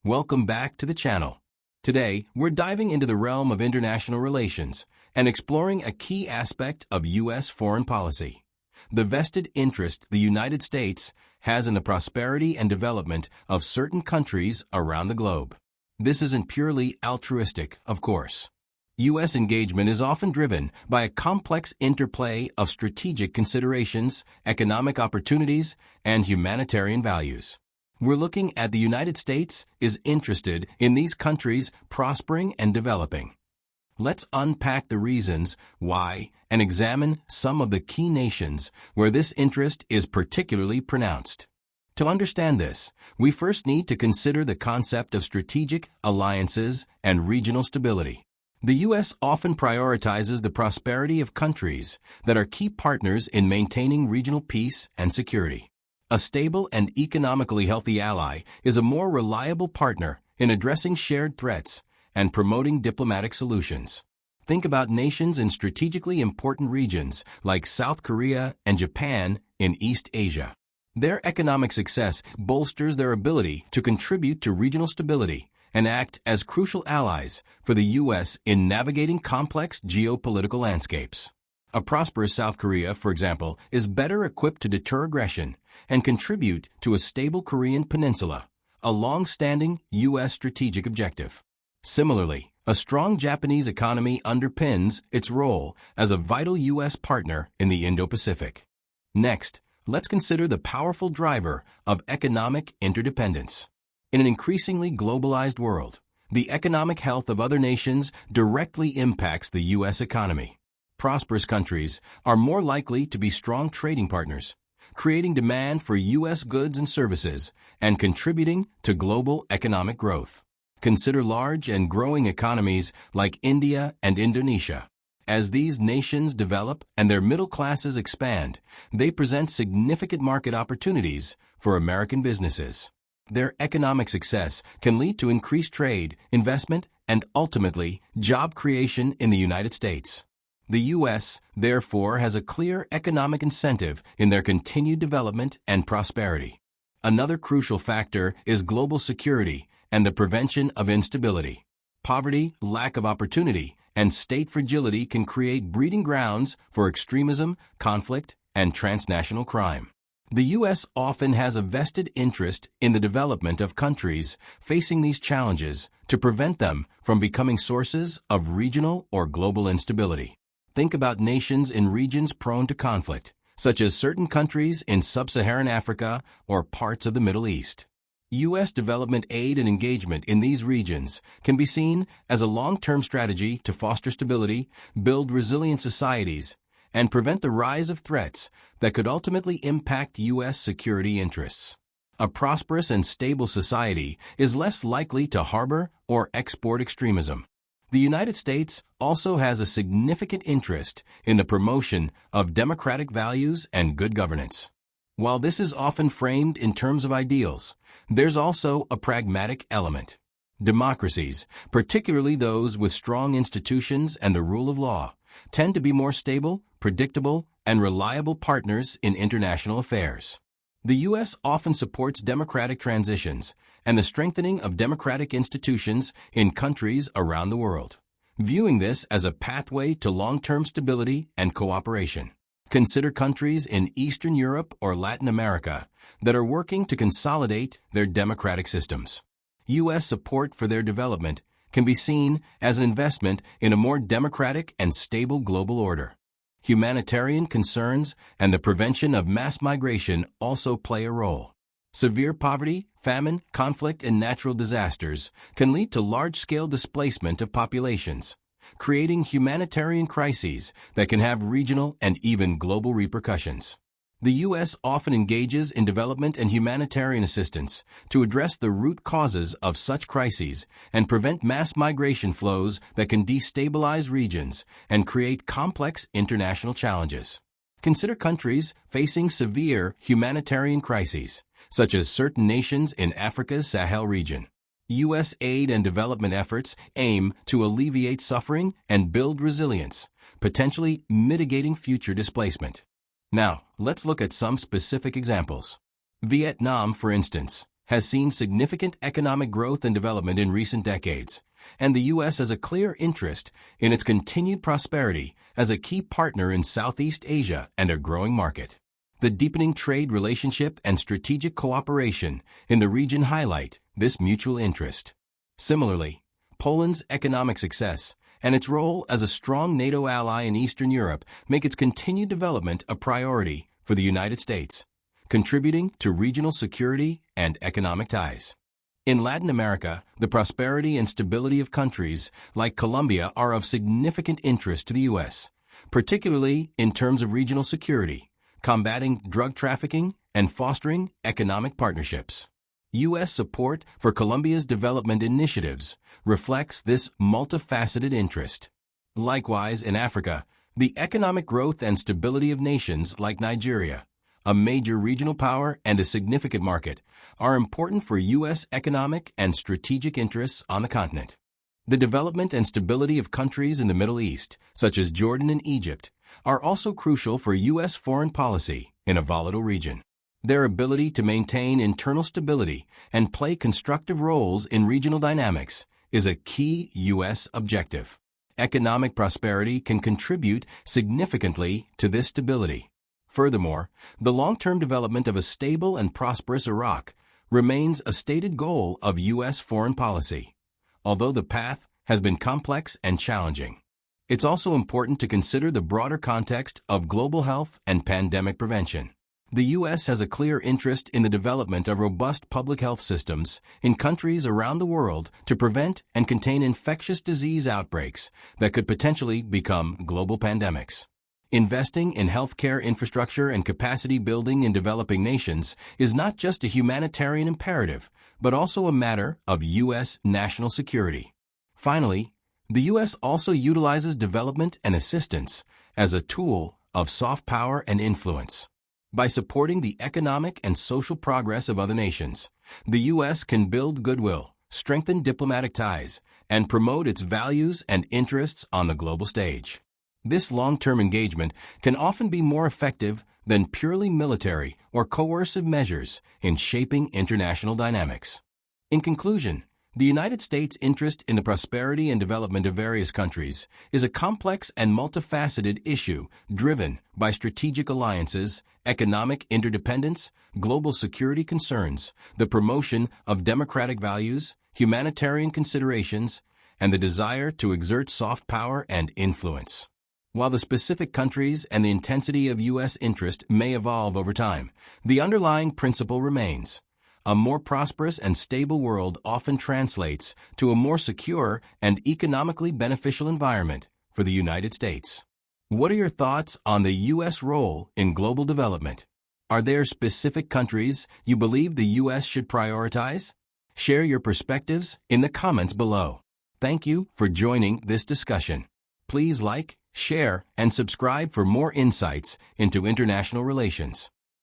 Welcome back to the channel. Today, we're diving into the realm of international relations and exploring a key aspect of U.S. foreign policy: the vested interest the United States has in the prosperity and development of certain countries around the globe. This isn't purely altruistic, of course. U.S. engagement is often driven by a complex interplay of strategic considerations, economic opportunities, and humanitarian values. We're looking at the United States is interested in these countries prospering and developing. Let's unpack the reasons why and examine some of the key nations where this interest is particularly pronounced. To understand this, we first need to consider the concept of strategic alliances and regional stability. The U.S. often prioritizes the prosperity of countries that are key partners in maintaining regional peace and security. A stable and economically healthy ally is a more reliable partner in addressing shared threats and promoting diplomatic solutions. Think about nations in strategically important regions like South Korea and Japan in East Asia. Their economic success bolsters their ability to contribute to regional stability and act as crucial allies for the U.S. in navigating complex geopolitical landscapes. A prosperous South Korea, for example, is better equipped to deter aggression and contribute to a stable Korean peninsula, a long-standing U.S. strategic objective. Similarly, a strong Japanese economy underpins its role as a vital U.S. partner in the Indo-Pacific. Next, let's consider the powerful driver of economic interdependence. In an increasingly globalized world, the economic health of other nations directly impacts the U.S. economy. Prosperous countries are more likely to be strong trading partners, creating demand for U.S. goods and services and contributing to global economic growth. Consider large and growing economies like India and Indonesia. As these nations develop and their middle classes expand, they present significant market opportunities for American businesses. Their economic success can lead to increased trade, investment, and ultimately job creation in the United States. The U.S., therefore, has a clear economic incentive in their continued development and prosperity. Another crucial factor is global security and the prevention of instability. Poverty, lack of opportunity, and state fragility can create breeding grounds for extremism, conflict, and transnational crime. The U.S. often has a vested interest in the development of countries facing these challenges to prevent them from becoming sources of regional or global instability. Think about nations in regions prone to conflict, such as certain countries in sub-Saharan Africa or parts of the Middle East. U.S. development aid and engagement in these regions can be seen as a long-term strategy to foster stability, build resilient societies, and prevent the rise of threats that could ultimately impact U.S. security interests. A prosperous and stable society is less likely to harbor or export extremism. The United States also has a significant interest in the promotion of democratic values and good governance. While this is often framed in terms of ideals, there's also a pragmatic element. Democracies, particularly those with strong institutions and the rule of law, tend to be more stable, predictable, and reliable partners in international affairs. The U.S. often supports democratic transitions and the strengthening of democratic institutions in countries around the world, viewing this as a pathway to long-term stability and cooperation. Consider countries in Eastern Europe or Latin America that are working to consolidate their democratic systems. U.S. support for their development can be seen as an investment in a more democratic and stable global order. Humanitarian concerns and the prevention of mass migration also play a role. Severe poverty, famine, conflict, and natural disasters can lead to large-scale displacement of populations, creating humanitarian crises that can have regional and even global repercussions. The U.S. often engages in development and humanitarian assistance to address the root causes of such crises and prevent mass migration flows that can destabilize regions and create complex international challenges. Consider countries facing severe humanitarian crises, such as certain nations in Africa's Sahel region. U.S. aid and development efforts aim to alleviate suffering and build resilience, potentially mitigating future displacement. Now, let's look at some specific examples. Vietnam, for instance, has seen significant economic growth and development in recent decades, and the U.S. has a clear interest in its continued prosperity as a key partner in Southeast Asia and a growing market. The deepening trade relationship and strategic cooperation in the region highlight this mutual interest. Similarly, Poland's economic success and its role as a strong NATO ally in Eastern Europe make its continued development a priority for the United States, contributing to regional security and economic ties. In Latin America, the prosperity and stability of countries like Colombia are of significant interest to the U.S., particularly in terms of regional security, combating drug trafficking, and fostering economic partnerships. U.S. support for Colombia's development initiatives reflects this multifaceted interest. Likewise, in Africa, the economic growth and stability of nations like Nigeria, a major regional power and a significant market, are important for U.S. economic and strategic interests on the continent. The development and stability of countries in the Middle East, such as Jordan and Egypt, are also crucial for U.S. foreign policy in a volatile region. Their ability to maintain internal stability and play constructive roles in regional dynamics is a key U.S. objective. Economic prosperity can contribute significantly to this stability. Furthermore, the long-term development of a stable and prosperous Iraq remains a stated goal of U.S. foreign policy, although the path has been complex and challenging. It's also important to consider the broader context of global health and pandemic prevention. The U.S. has a clear interest in the development of robust public health systems in countries around the world to prevent and contain infectious disease outbreaks that could potentially become global pandemics. Investing in healthcare infrastructure and capacity building in developing nations is not just a humanitarian imperative, but also a matter of U.S. national security. Finally, the U.S. also utilizes development and assistance as a tool of soft power and influence. By supporting the economic and social progress of other nations, the U.S. can build goodwill, strengthen diplomatic ties, and promote its values and interests on the global stage. This long-term engagement can often be more effective than purely military or coercive measures in shaping international dynamics. In conclusion, the United States' interest in the prosperity and development of various countries is a complex and multifaceted issue driven by strategic alliances, economic interdependence, global security concerns, the promotion of democratic values, humanitarian considerations, and the desire to exert soft power and influence. While the specific countries and the intensity of U.S. interest may evolve over time, the underlying principle remains. A more prosperous and stable world often translates to a more secure and economically beneficial environment for the United States. What are your thoughts on the U.S. role in global development? Are there specific countries you believe the U.S. should prioritize? Share your perspectives in the comments below. Thank you for joining this discussion. Please like, share, and subscribe for more insights into international relations.